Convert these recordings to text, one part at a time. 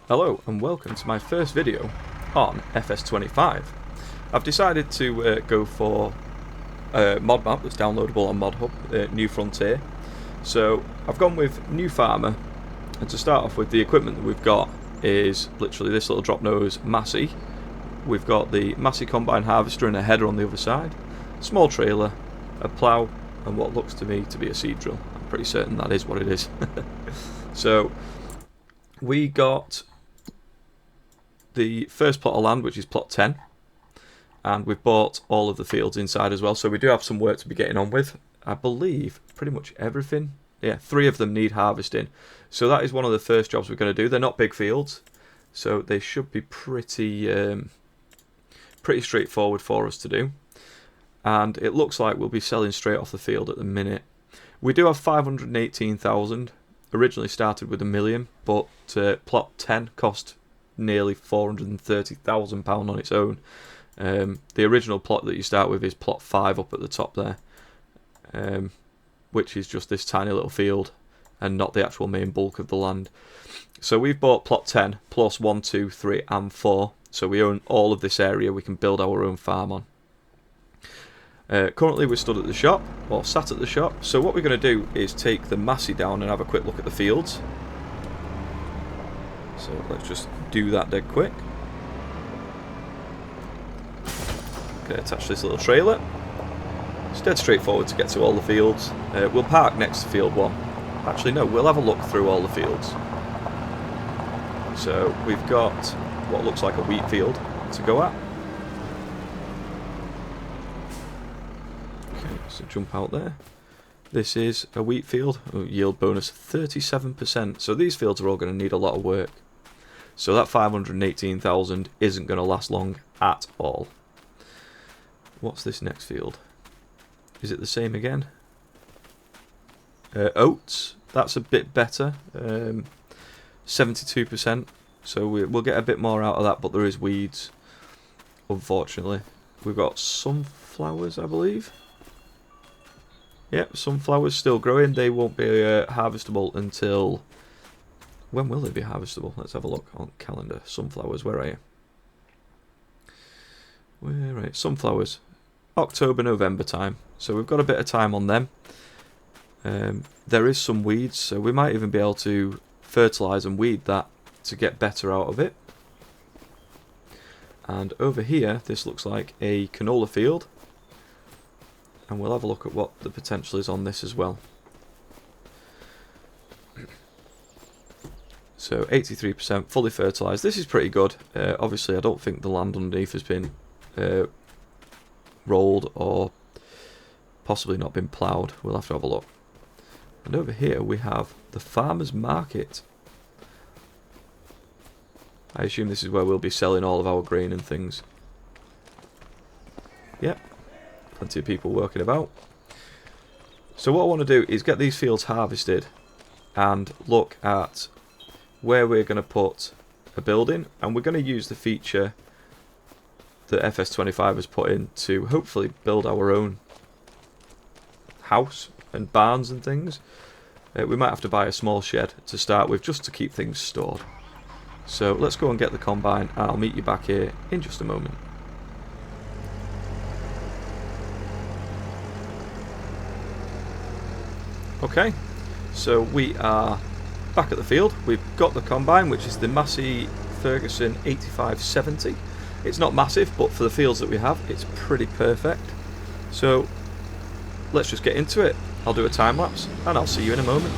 Hello and welcome to my first video on FS25. I've decided to go for a mod map that's downloadable on ModHub, New Frontier. So I've gone with New Farmer, and to start off with, the equipment that we've got is literally this little drop nose Massey. We've got the Massey combine harvester and a header on the other side, small trailer, a plough, and what looks to me to be a seed drill. I'm pretty certain that is what it is. So we got the first plot of land, which is plot 10, and we've bought all of the fields inside as well, so we do have some work to be getting on with. I believe pretty much everything. Yeah, 3 of them need harvesting, so that is one of the first jobs we're going to do. They're not big fields, so they should be pretty straightforward for us to do, and it looks like we'll be selling straight off the field at the minute. We do have 518,000. Originally started with 1 million, but plot 10 cost nearly £430,000 on its own. The original plot that you start with is plot 5 up at the top there, which is just this tiny little field and not the actual main bulk of the land. So we've bought plot 10 plus 1, 2, 3 and 4, so we own all of this area. We can build our own farm on. Currently we're stood at the shop, or sat at the shop, so what we're going to do is take the Massey down and have a quick look at the fields. So let's just do that dead quick. Okay, attach this little trailer. It's dead straightforward to get to all the fields. We'll park next to field 1. Actually no, we'll have a look through all the fields. So we've got what looks like a wheat field to go at. Okay, so jump out there. This is a wheat field. Yield bonus 37%. So these fields are all going to need a lot of work. So that 518,000 isn't going to last long at all. What's this next field? Is it the same again? Oats. That's a bit better. 72%. So we'll get a bit more out of that, but there is weeds, unfortunately. We've got sunflowers, I believe. Yep, sunflowers still growing. They won't be harvestable until... When will they be harvestable? Let's have a look on calendar. Sunflowers, where are you? Where are you? Sunflowers. October, November time. So we've got a bit of time on them. There is some weeds, so we might even be able to fertilise and weed that to get better out of it. And over here, this looks like a canola field. And we'll have a look at what the potential is on this as well. So 83% fully fertilised. This is pretty good. Obviously I don't think the land underneath has been rolled or possibly not been ploughed. We'll have to have a look. And over here we have the farmer's market. I assume this is where we'll be selling all of our grain and things. Yep. Plenty of people working about. So what I want to do is get these fields harvested and look at where we're going to put a building, and we're going to use the feature that FS25 has put in to hopefully build our own house and barns and things. We might have to buy a small shed to start with just to keep things stored. So let's go and get the combine, and I'll meet you back here in just a moment. Okay, so we are back at the field. We've got the combine, which is the Massey Ferguson 8570. It's not massive, but for the fields that we have, it's pretty perfect. So let's just get into it. I'll do a time lapse and I'll see you in a moment.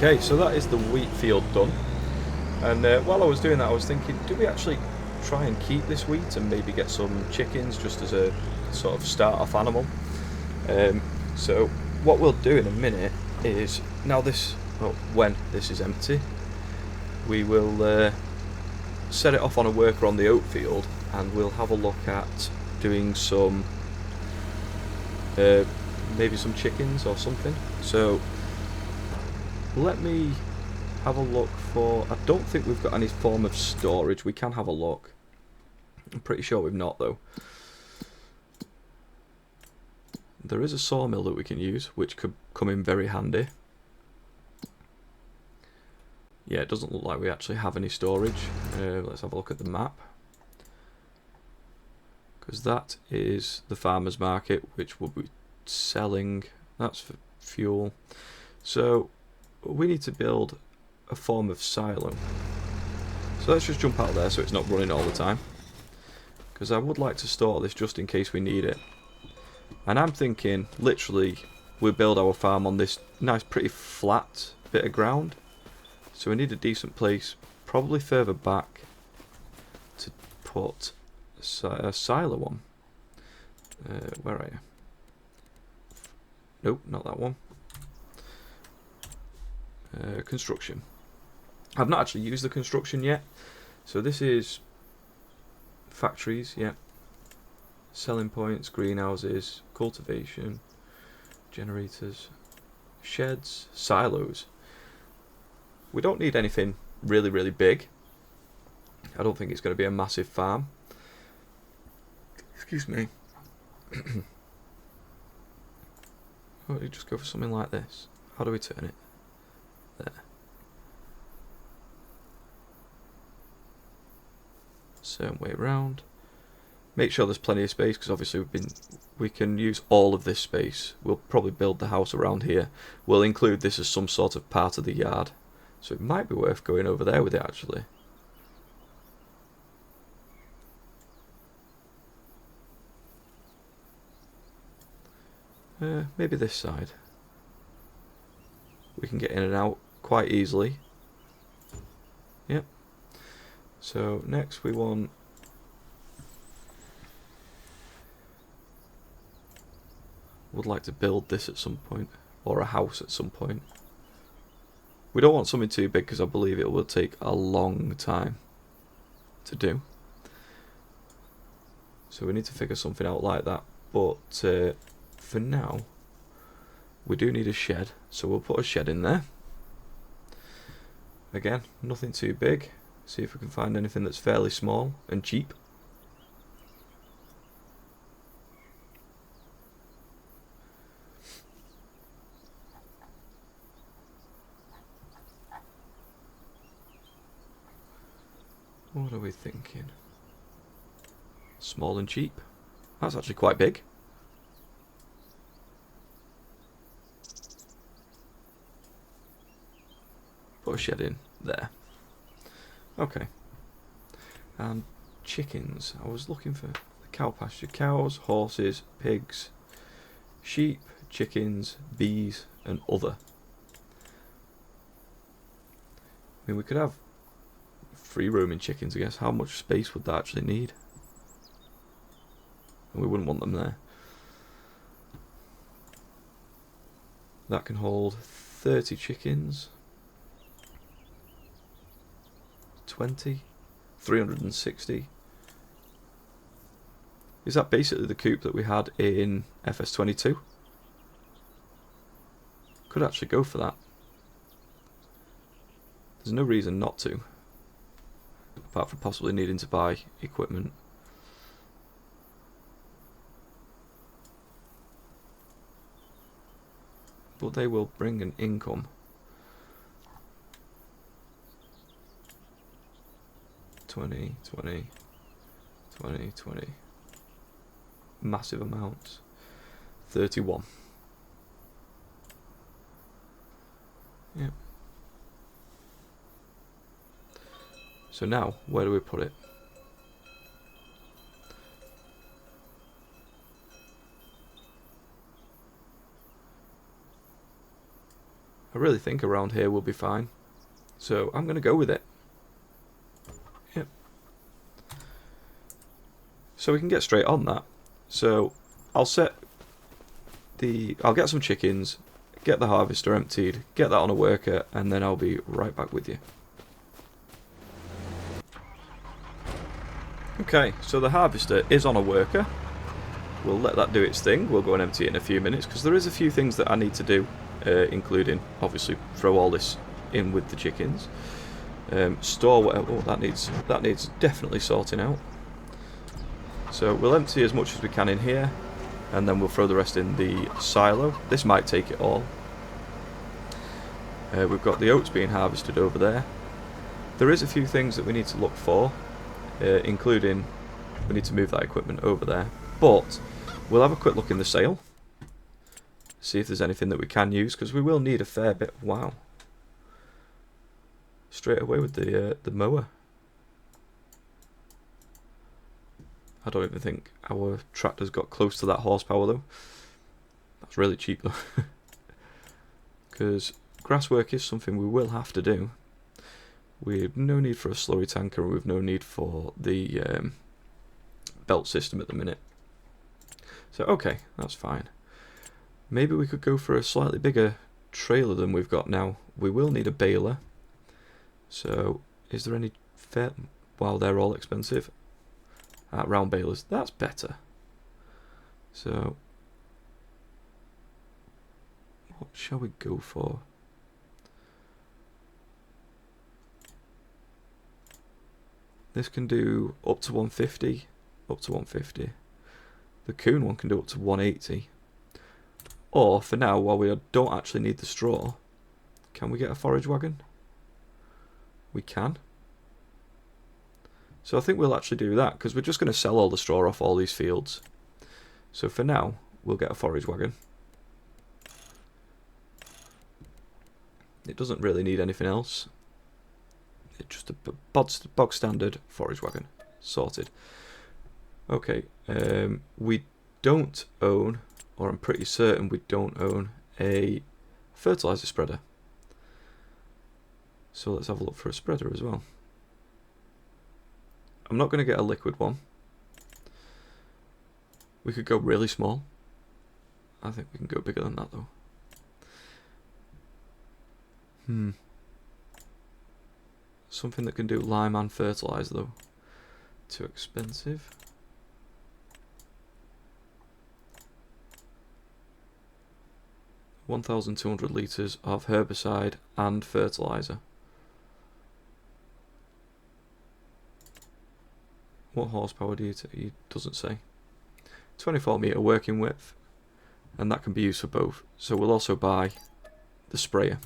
Okay, so that is the wheat field done. And while I was doing that, I was thinking, do we actually try and keep this wheat and maybe get some chickens just as a sort of start-off animal? So what we'll do in a minute is, now this, well, when this is empty, we will set it off on a worker on the oat field, and we'll have a look at doing some, maybe some chickens or something. So let me have a look for, I don't think we've got any form of storage. We can have a look. I'm pretty sure we've not though. There is a sawmill that we can use, which could come in very handy. Yeah, it doesn't look like we actually have any storage. Let's have a look at the map. Because that is the farmer's market, which will be selling. That's for fuel. So we need to build a form of silo. So let's just jump out there so it's not running all the time. Because I would like to store this just in case we need it. And I'm thinking, literally, we build our farm on this nice, pretty flat bit of ground. So we need a decent place, probably further back, to put a silo on. Where are you? Nope, not that one. Construction. I've not actually used the construction yet. So this is factories, yeah. Selling points, greenhouses, cultivation, generators, sheds, silos. We don't need anything really, really big. I don't think it's going to be a massive farm. Excuse me. Why don't you just go for something like this? How do we turn it? There. Certain way around. Make sure there's plenty of space, because obviously we can use all of this space. We'll probably build the house around here. We'll include this as some sort of part of the yard. So it might be worth going over there with it actually. Maybe this side. We can get in and out quite easily. Yep. So next we want would like to build this at some point, or a house at some point. We don't want something too big because I believe it will take a long time to do. So we need to figure something out like that. But for now, we do need a shed, so we'll put a shed in there. Again, nothing too big. See if we can find anything that's fairly small and cheap. What are we thinking? Small and cheap. That's actually quite big. Put a shed in there. Okay. And chickens. I was looking for the cow pasture. Cows, horses, pigs, sheep, chickens, bees, and other. I mean, we could have free roaming chickens, I guess. How much space would that actually need? And we wouldn't want them there. That can hold 30 chickens. 20. 360. Is that basically the coop that we had in FS22? Could actually go for that. There's no reason not to. Apart from possibly needing to buy equipment. But they will bring an income. 20, 20, 20, 20. Massive amounts. 31. Yep. So now, where do we put it? I really think around here will be fine. So I'm going to go with it. Yep. So we can get straight on that. So I'll get some chickens, get the harvester emptied, get that on a worker, and then I'll be right back with you. Okay, so the harvester is on a worker. We'll let that do its thing. We'll go and empty it in a few minutes because there is a few things that I need to do, including obviously throw all this in with the chickens. Store whatever. Oh, that needs definitely sorting out. So we'll empty as much as we can in here, and then we'll throw the rest in the silo. This might take it all. We've got the oats being harvested over there. There is a few things that we need to look for, including we need to move that equipment over there. But we'll have a quick look in the sale, see if there's anything that we can use, because we will need a fair bit. Wow. Straight away with the mower. I don't even think our tractor's got close to that horsepower though. That's really cheap though. Because grass work is something we will have to do. We've no need for a slurry tanker, and we've no need for the belt system at the minute. So okay, that's fine. Maybe we could go for a slightly bigger trailer than we've got now. We will need a baler. So is there any fair... Wow, they're all expensive. Round balers, that's better. So what shall we go for? This can do up to 150. Up to 150. The Coon one can do up to 180. Or for now, while we don't actually need the straw, can we get a forage wagon? We can. So I think we'll actually do that, because we're just going to sell all the straw off all these fields. So for now, we'll get a forage wagon. It doesn't really need anything else. It's just a bog standard forage wagon. Sorted. Okay, we don't own, or I'm pretty certain we don't own, a fertilizer spreader. So let's have a look for a spreader as well. I'm not going to get a liquid one. We could go really small. I think we can go bigger than that though. Something that can do lime and fertilizer though. Too expensive. $1,200 litres of herbicide and fertilizer. What horsepower do you take? It doesn't say. 24 metre working width, and that can be used for both. So we'll also buy the sprayer.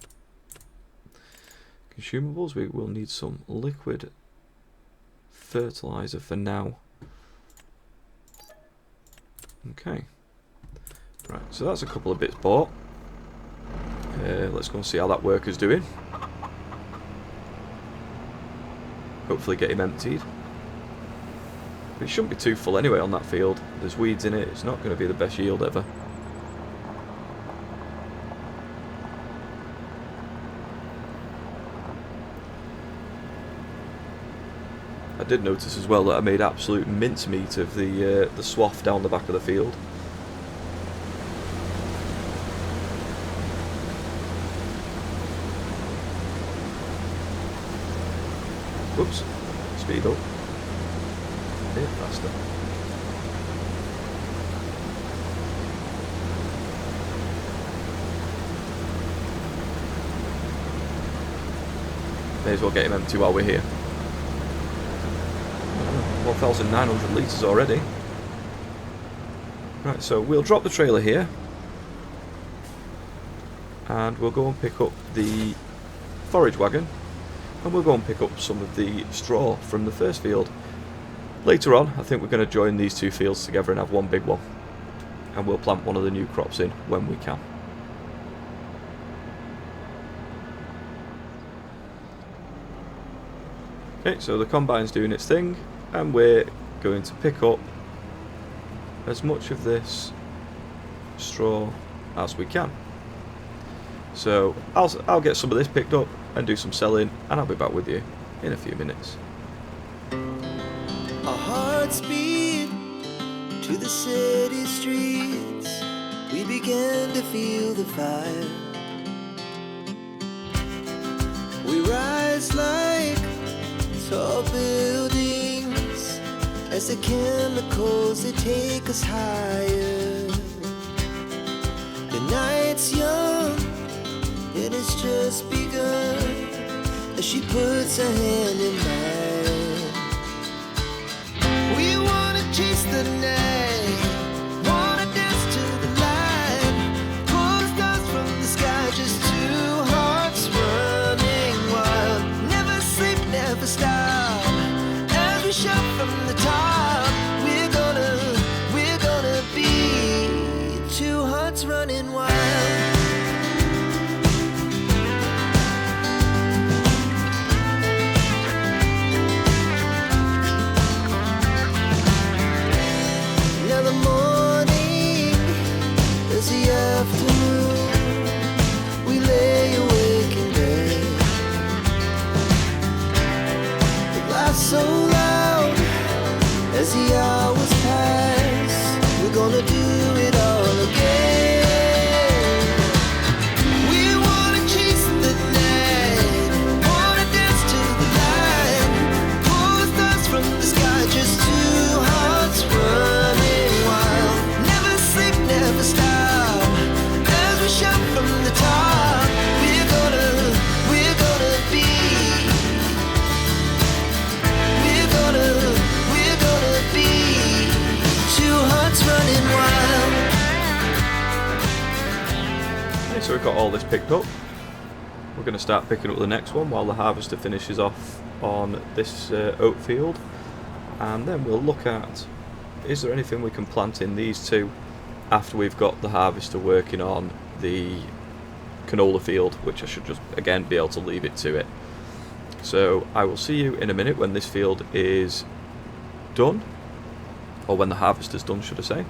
Consumables, we will need some liquid fertilizer for now. Okay. Right, so that's a couple of bits bought. Let's go and see how that worker's doing. Hopefully get him emptied. It shouldn't be too full anyway on that field. There's weeds in it, it's not going to be the best yield ever. I did notice as well that I made absolute mincemeat of the swath down the back of the field. Whoops, speed up. A bit faster. May as well get him empty while we're here. 1,900 litres already. Right, so we'll drop the trailer here. And we'll go and pick up the forage wagon. And we'll go and pick up some of the straw from the first field. Later on, I think we're going to join these two fields together and have one big one. And we'll plant one of the new crops in when we can. Okay, so the combine's doing its thing, and we're going to pick up as much of this straw as we can. So I'll get some of this picked up and do some selling, and I'll be back with you in a few minutes. Our hearts beat to the city streets. We began to feel the fire. We rise like tall buildings as the chemicals, they take us higher. The night's young, it has just begun as she puts her hand in mine. We wanna chase the night, wanna dance to the light, pull the stars from the sky, just two hearts running wild. Never sleep, never stop, as we shout from the top. We're gonna be two hearts running wild. So loud as the hours pass, we're gonna do it all again. We wanna chase the night, wanna dance to the light, pull the stars from the sky, just two hearts running wild. Never sleep, never stop, as we shout from the top. We're gonna be running wild. Okay, so we've got all this picked up. We're going to start picking up the next one while the harvester finishes off on this oat field, and then we'll look at, is there anything we can plant in these two after we've got the harvester working on the canola field, which I should just again be able to leave it to it. So I will see you in a minute when this field is done, or when the harvester's done, should I say,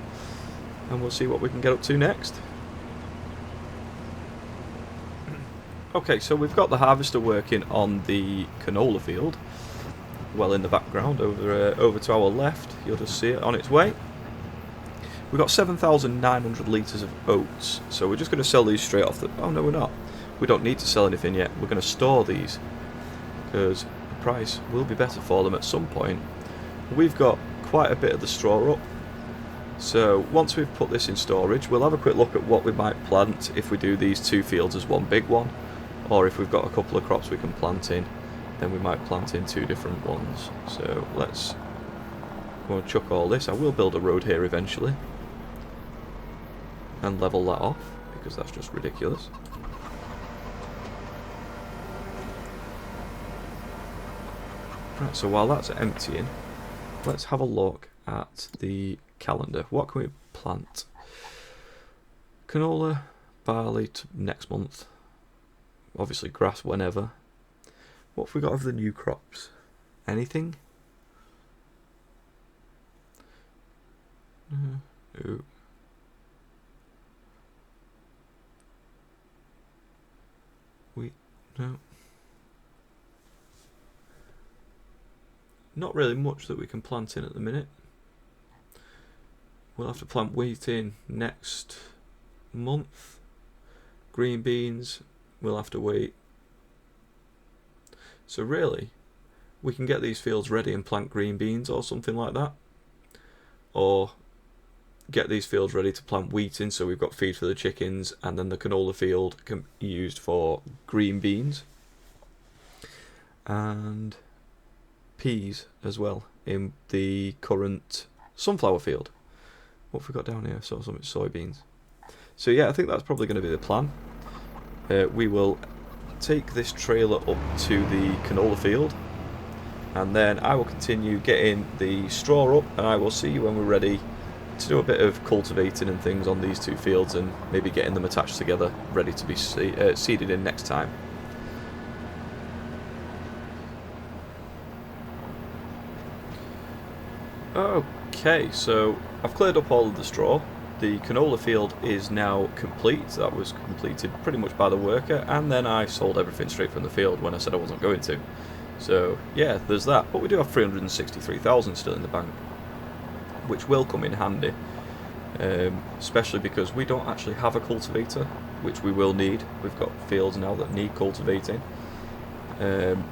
and we'll see what we can get up to next. Okay, so we've got the harvester working on the canola field, well in the background, over to our left. You'll just see it on its way. We've got 7,900 litres of oats, so we're just going to sell these straight off the... Oh no, we're not. We don't need to sell anything yet. We're going to store these, because the price will be better for them at some point. We've got quite a bit of the straw up, so once we've put this in storage, we'll have a quick look at what we might plant if we do these two fields as one big one, or if we've got a couple of crops we can plant in, then we might plant in two different ones. So let's go and chuck all this. I will build a road here eventually and level that off, because that's just ridiculous. Right, so while that's emptying, let's have a look at the calendar. What can we plant? Canola, barley next month. Obviously grass whenever. What have we got of the new crops? Anything? No. No. Not really much that we can plant in at the minute. We'll have to plant wheat in next month. Green beans, we'll have to wait. So really, we can get these fields ready and plant green beans or something like that. Or get these fields ready to plant wheat in, so we've got feed for the chickens, and then the canola field can be used for green beans. And peas as well in the current sunflower field. What have we got down here? So some soybeans. So yeah, I think that's probably going to be the plan. We will take this trailer up to the canola field, and then I will continue getting the straw up, and I will see you when we're ready to do a bit of cultivating and things on these two fields, and maybe getting them attached together, ready to be seeded in next time. Okay, so I've cleared up all of the straw. the canola field is now complete. That was completed pretty much by the worker, and then I sold everything straight from the field when I said I wasn't going to. So yeah, there's that. But we do have 363,000 still in the bank, which will come in handy, especially because we don't actually have a cultivator, which we will need. We've got fields now that need cultivating, and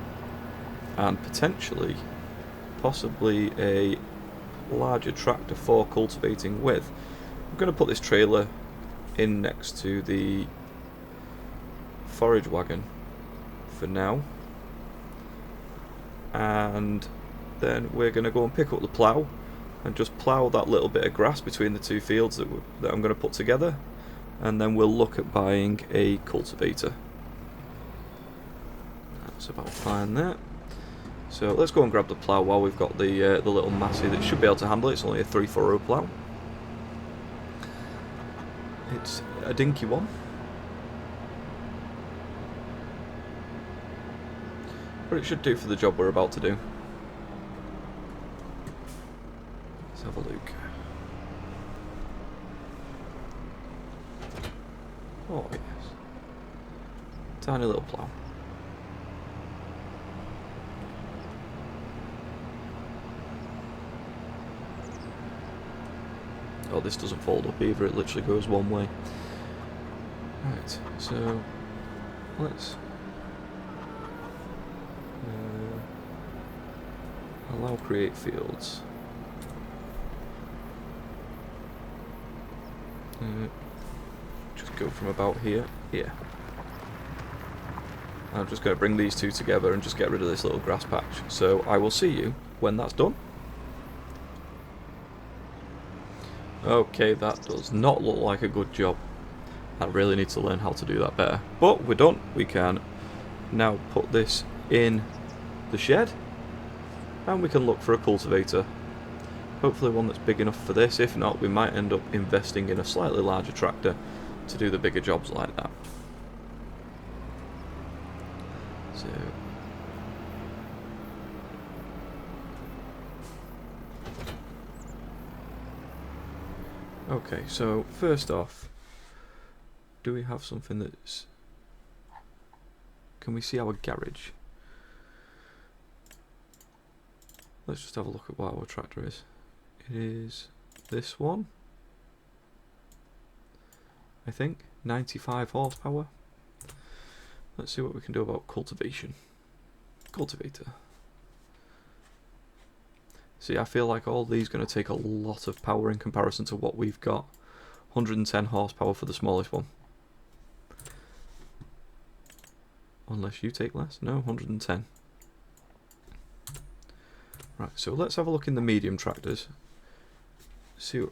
possibly a larger tractor for cultivating with. I'm going to put this trailer in next to the forage wagon for now, and then we're going to go and pick up the plough and just plough that little bit of grass between the two fields that I'm going to put together, and then we'll look at buying a cultivator. That's about fine there. So let's go and grab the plough while we've got the little Massey that should be able to handle it. It's only a 3/4-row plough. It's a dinky one, but it should do for the job we're about to do. Let's have a look. Oh yes, tiny little plough. Oh, this doesn't fold up either, it literally goes one way. Right, so let's allow create fields. Just go from about here. Yeah. I'm just going to bring these two together and just get rid of this little grass patch. So I will see you when that's done. Okay, that does not look like a good job. I really need to learn how to do that better. But we're done. We can now put this in the shed, and we can look for a cultivator. Hopefully one that's big enough for this. If not, we might end up investing in a slightly larger tractor to do the bigger jobs like that. So okay, so first off, do we have something that's... Can we see our garage? Let's just have a look at what our tractor is. It is this one, I think, 95 horsepower. Let's see what we can do about cultivation. Cultivator. See, I feel like all these are going to take a lot of power in comparison to what we've got. 110 horsepower for the smallest one. Unless you take less. No, 110. Right, so let's have a look in the medium tractors. See,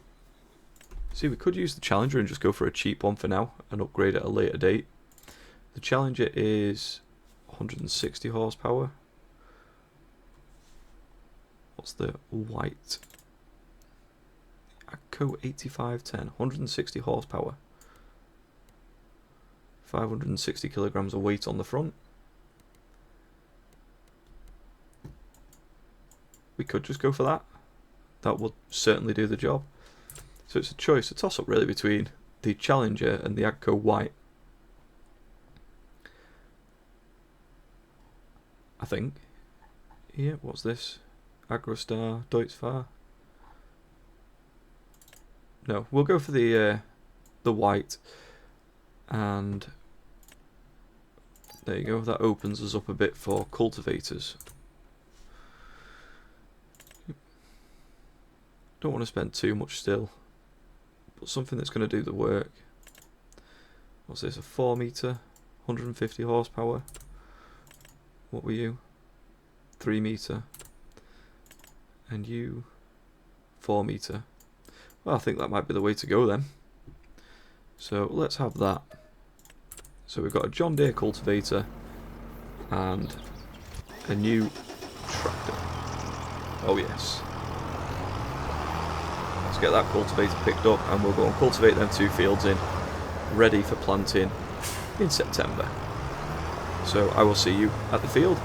we could use the Challenger and just go for a cheap one for now and upgrade at a later date. The Challenger is 160 horsepower. What's the white? AGCO 8510, 160 horsepower. 560 kilograms of weight on the front. We could just go for that. That would certainly do the job. So it's a choice, a toss-up really between the Challenger and the AGCO white. I think. Yeah, what's this? Agrostar, Deutzfahr. No, we'll go for the white, and there you go. That opens us up a bit for cultivators. Don't want to spend too much still, but something that's going to do the work. What's this? A 4 meter, 150 horsepower. What were you? 3 meter. And you, 4 meter. Well, I think that might be the way to go then. So let's have that. So we've got a John Deere cultivator and a new tractor. Oh yes. Let's get that cultivator picked up and we'll go and cultivate them 2 fields in, ready for planting in September. So I will see you at the field.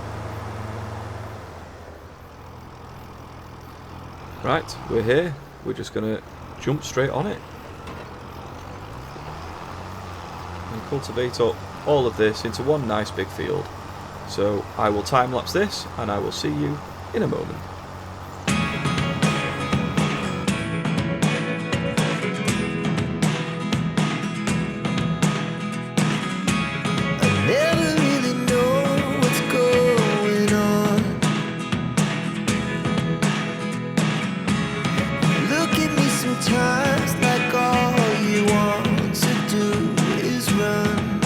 Right, we're here. We're just going to jump straight on it. cultivate up all of this into one nice big field. So I will time lapse this and I will see you in a moment. Never really know what's going on. Look at me sometimes like all you want to do is run.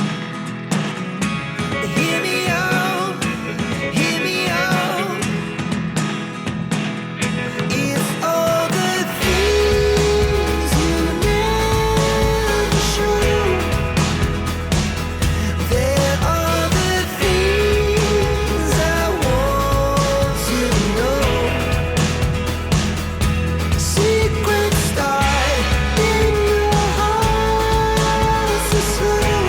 Hear me out, hear me out. It's all the things you never show. There are the things I want to know. Secrets start in your heart so slow.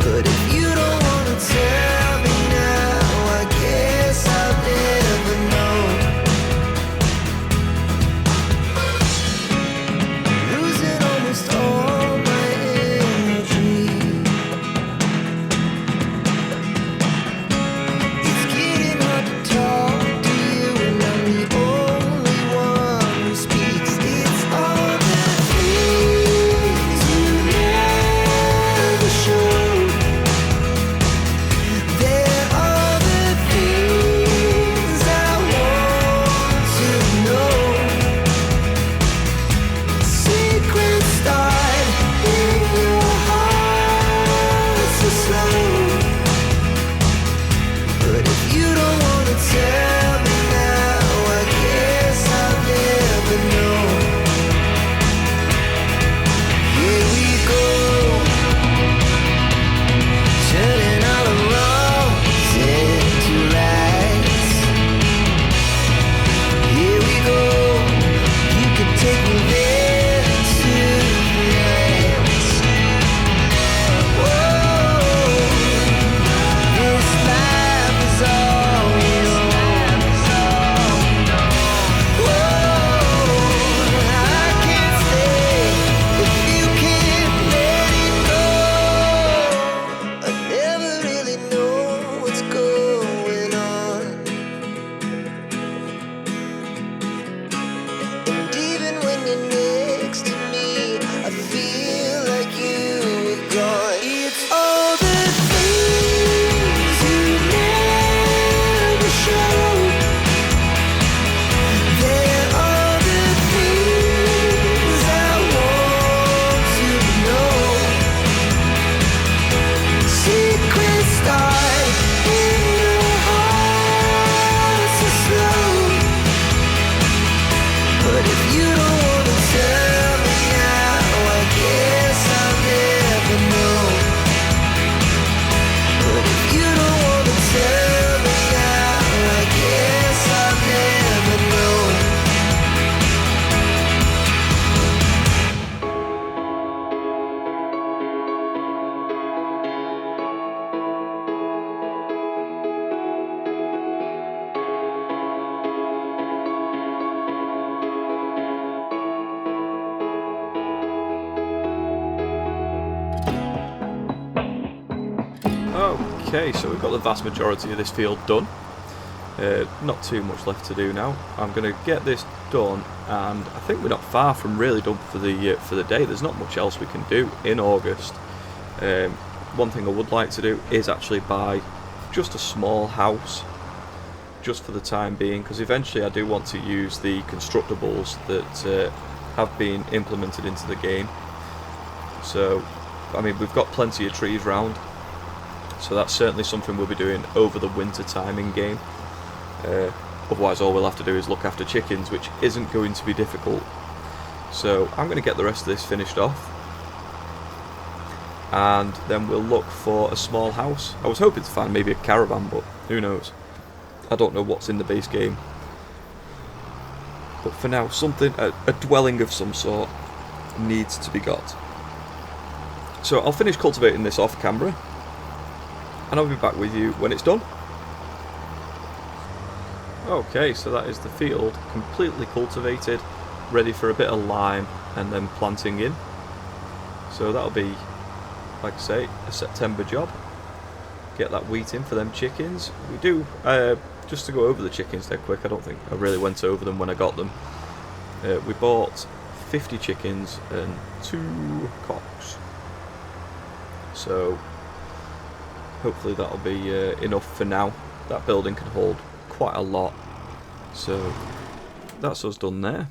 But if you don't wanna tell me now, I guess I'll never know. Losing almost all my energy. It's getting hard to talk to you, and I'm the only one who speaks. It's all the things you never show. There are the things I want to know. Secrets start in your heart so slow. But if you don't wanna tell me now, I guess I'll never know. Here we go, turning all the wrongs into rights. Here we go, you can take me there tonight. Whoa, this life is all we know. Whoa, I can't stay if you can't let it go. I never really know what's going on. And even when you're next to me, I feel like you were gone. It's all the things you never show. There are the things I want to know. Secrets start in your heart so slow. But if you don't wanna tell me now, I guess I'll never know. But if you don't wanna tell me now, I guess I'll never know. Okay, so we've got the vast majority of this field done. Not too much left to do now. I'm going to get this done, and I think we're not far from really done for the day. There's not much else we can do in August. One thing I would like to do is actually buy just a small house, just for the time being, because eventually I do want to use the constructables that have been implemented into the game. So, I mean, we've got plenty of trees round, so that's certainly something we'll be doing over the winter time in game. Otherwise all we'll have to do is look after chickens, which isn't going to be difficult. So I'm going to get the rest of this finished off, and then we'll look for a small house. I was hoping to find maybe a caravan, but who knows. I don't know what's in the base game. But for now, something, a dwelling of some sort needs to be got. So I'll finish cultivating this off camera, and I'll be back with you when it's done. Okay, so that is the field completely cultivated, ready for a bit of lime and then planting in. So that'll be, like I say, a September job. Get that wheat in for them chickens. We do, just to go over the chickens dead quick, I don't think I really went over them when I got them. We bought 50 chickens and 2 cocks. So hopefully that'll be enough for now. That building can hold quite a lot. So that's us done there.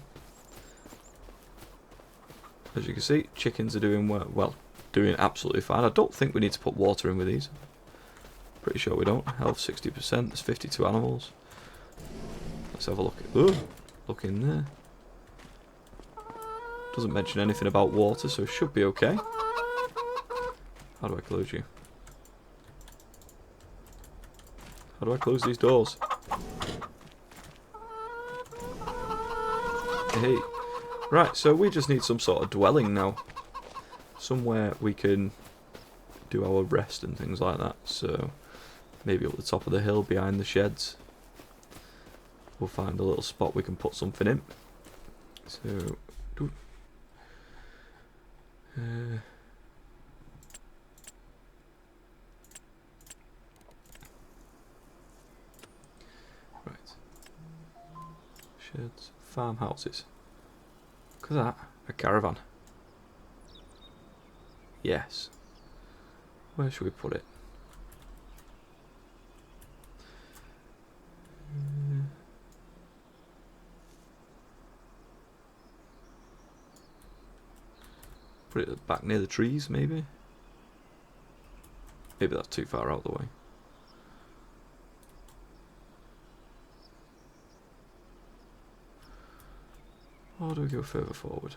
As you can see, chickens are doing well, doing absolutely fine. I don't think we need to put water in with these. Pretty sure we don't. Health 60%. There's 52 animals. Let's have a look. Look in there. Doesn't mention anything about water, so it should be okay. How do I close you? How do I close these doors? Hey. Right, so we just need some sort of dwelling now. Somewhere we can do our rest and things like that. So maybe up the top of the hill behind the sheds. We'll find a little spot we can put something in. So right. Sheds, farmhouses. Look at that, a caravan. Yes. Where should we put it? Put it back near the trees, maybe? Maybe that's too far out the way. Or do we go further forward?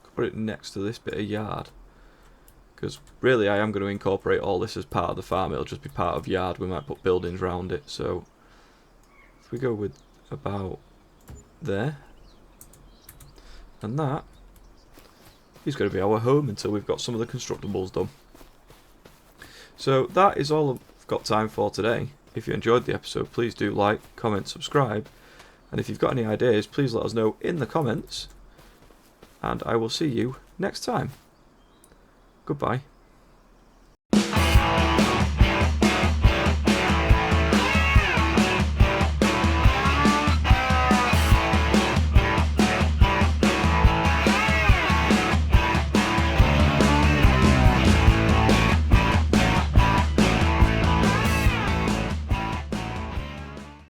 Could put it next to this bit of yard. Because really I am going to incorporate all this as part of the farm. It'll just be part of yard. We might put buildings around it. So if we go with about there. And that is going to be our home until we've got some of the constructibles done. So that is all I've got time for today. If you enjoyed the episode, please do like, comment, subscribe. And if you've got any ideas, please let us know in the comments. And I will see you next time. Goodbye.